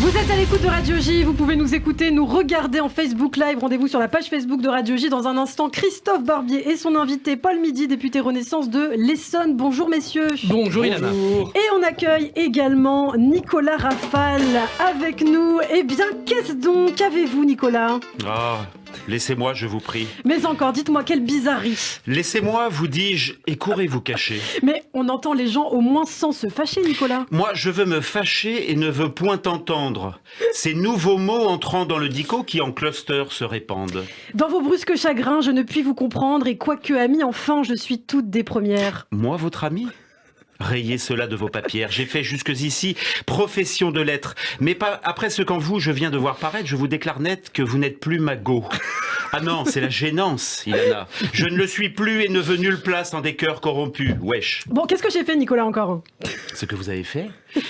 Vous êtes à l'écoute de Radio J, vous pouvez nous écouter, nous regarder en Facebook Live. Rendez-vous sur la page Facebook de Radio J. Dans un instant, Christophe Barbier et son invité Paul Midi, député Renaissance de l'Essonne. Bonjour messieurs. Bonjour Ilana. Et on accueille également Nicolas Rafale avec nous. Eh bien, qu'est-ce donc qu'avez-vous Nicolas ? Laissez-moi, je vous prie. Mais encore, dites-moi, quelle bizarrerie. Laissez-moi, vous dis-je, et courez vous cacher. Mais on entend les gens au moins sans se fâcher, Nicolas. Moi, je veux me fâcher et ne veux point entendre ces nouveaux mots entrant dans le dico qui en cluster se répandent. Dans vos brusques chagrins, je ne puis vous comprendre, et quoique ami, enfin, je suis toute des premières. Moi, votre ami ? Rayez cela de vos papiers. J'ai fait jusqu'ici profession de lettres. Mais pas après ce qu'en vous je viens de voir paraître, je vous déclare net que vous n'êtes plus ma go. Ah non, c'est la gênance, Ilana. Je ne le suis plus et ne veux nulle place en des cœurs corrompus. Wesh. Bon, qu'est-ce que j'ai fait, Nicolas, encore ? Ce que vous avez fait ?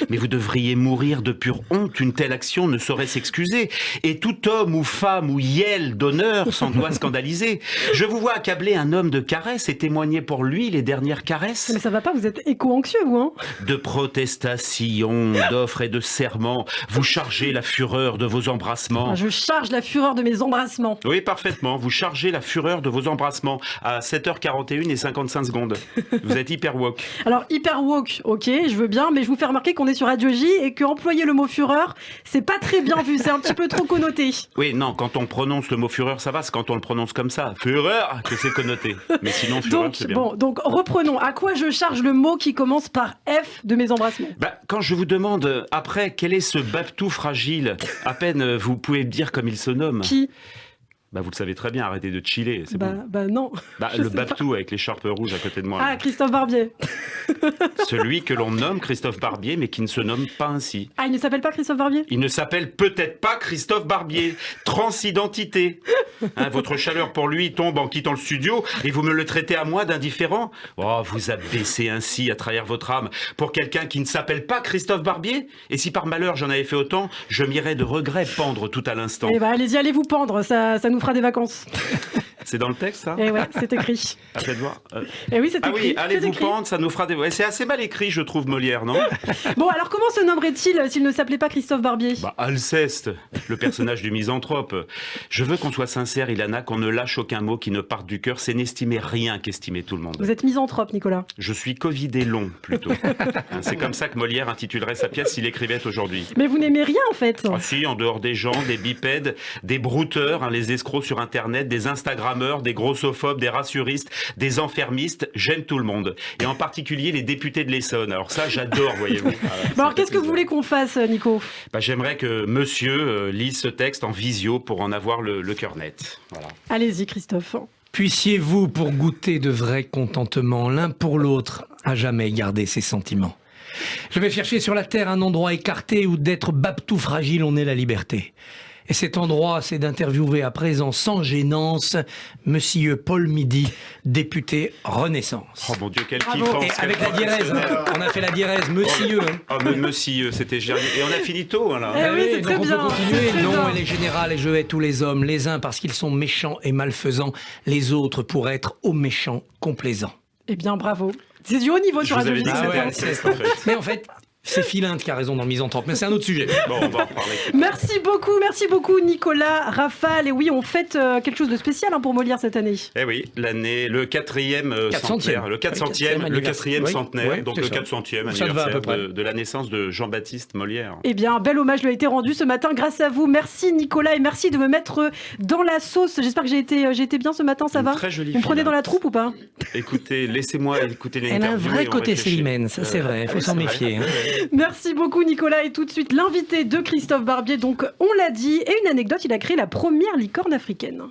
Mais vous devriez mourir de pure honte. Une telle action ne saurait s'excuser. Et tout homme ou femme ou yel d'honneur s'en doit scandaliser. Je vous vois accabler un homme de caresses et témoigner pour lui les dernières caresses. Mais ça va pas, vous êtes éco-anxieux, vous, hein ? De protestations, d'offres et de serments, vous chargez la fureur de vos embrassements. Je charge la fureur de mes embrassements. Oui, parfaitement. Vous chargez la fureur de vos embrassements à 7h41 et 55 secondes. Vous êtes hyper woke. Alors, hyper woke, ok, je veux bien, mais je vous fais remarquer qu'on est sur Radio J et qu'employer le mot fureur, c'est pas très bien vu, c'est un petit peu trop connoté. Oui, non, quand on prononce le mot fureur, ça va, c'est quand on le prononce comme ça. Fureur, que c'est connoté. Mais sinon, fureur, donc, c'est bien. Bon, donc reprenons. À quoi je charge le mot qui commence par F de mes embrassements ? Quand je vous demande, après, quel est ce Babtou fragile, à peine vous pouvez me dire comme il se nomme. Qui ? Vous le savez très bien, arrêtez de chiller, c'est bon. Non. Le Babtou avec l'écharpe rouge à côté de moi. Ah, Christophe Barbier. Celui que l'on nomme Christophe Barbier, mais qui ne se nomme pas ainsi. Ah, il ne s'appelle pas Christophe Barbier ? Il ne s'appelle peut-être pas Christophe Barbier. Transidentité. Votre chaleur pour lui tombe en quittant le studio et vous me le traitez à moi d'indifférent. Oh, vous abaissez ainsi à trahir votre âme pour quelqu'un qui ne s'appelle pas Christophe Barbier. Et si par malheur j'en avais fait autant, je m'irais de regret pendre tout à l'instant. Eh allez-y, allez vous pendre, ça nous fera des vacances. C'est dans le texte, ça ? Eh ouais, c'est écrit. Faites voir. Eh oui, c'est écrit. Ah oui, allez vous écrit. pendre, ça nous fera des... Ouais, c'est assez mal écrit, je trouve, Molière, non ? Bon, alors comment se nommerait-il s'il ne s'appelait pas Christophe Barbier ? Alceste, le personnage du misanthrope. Je veux qu'on soit sincère, Ilana, qu'on ne lâche aucun mot qui ne parte du cœur. C'est n'estimer rien qu'estimer tout le monde. Vous êtes misanthrope, Nicolas. Je suis covidé long, plutôt. C'est comme ça que Molière intitulerait sa pièce s'il écrivait aujourd'hui. Mais vous n'aimez rien, en fait. Ah si, en dehors des gens, des bipèdes, des brouteurs, les escrocs sur Internet, des Instagrammeurs, des grossophobes, des rassuristes, des enfermistes, j'aime tout le monde. Et en particulier les députés de l'Essonne. Alors ça, j'adore, voyez-vous. Alors, qu'est-ce que vous voulez qu'on fasse, Nico ? J'aimerais que monsieur lise ce texte en visio pour en avoir le cœur net. Voilà. Allez-y, Christophe. Puissiez-vous, pour goûter de vrai contentement, l'un pour l'autre, à jamais garder ses sentiments. Je vais chercher sur la terre un endroit écarté où d'être Babtou fragile on est la liberté. Et cet endroit, c'est d'interviewer à présent sans gênance Monsieur Paul Midi, député Renaissance. Oh mon Dieu, quel Bravo. kiffant. Et avec la diérèse, on a fait la diérèse, Monsieur. Mais monsieur, c'était génial. Et on a fini tôt, là. Eh oui, c'est donc très on bien. peut continuer. C'est très Non, bien. elle est générale et je hais tous les hommes, les uns parce qu'ils sont méchants et malfaisants, les autres pour être aux méchants complaisants. Eh bien, bravo. C'est du haut niveau sur Je vous Radio avais J. dit que Ah c'était ouais, Alceste, en fait. Mais en fait, c'est Philinte qui a raison dans le misanthrope, mais c'est un autre sujet. Bon, on va en reparler. Merci beaucoup Nicolas Rafale. Et oui, on fête quelque chose de spécial pour Molière cette année. Eh oui, l'année, le 4e 400e. centenaire, le 400e, le 4e Oui, centenaire, oui, donc c'est le ça. 400e Ça te va à peu anniversaire près. de la naissance de Jean-Baptiste Molière. Eh bien, un bel hommage lui a été rendu ce matin grâce à vous. Merci Nicolas et merci de me mettre dans la sauce. J'espère que j'ai été bien ce matin, ça Une va ? très jolie Vous me prenez fille, dans hein. la troupe ou pas ? Écoutez, laissez-moi écouter les Elle a un interviews vrai et on côté réfléchit. Célimène, ça c'est vrai, il faut oui, s'en c'est vrai. méfier. Hein. Merci beaucoup Nicolas et tout de suite l'invité de Christophe Barbier. Donc on l'a dit et une anecdote, il a créé la première licorne africaine.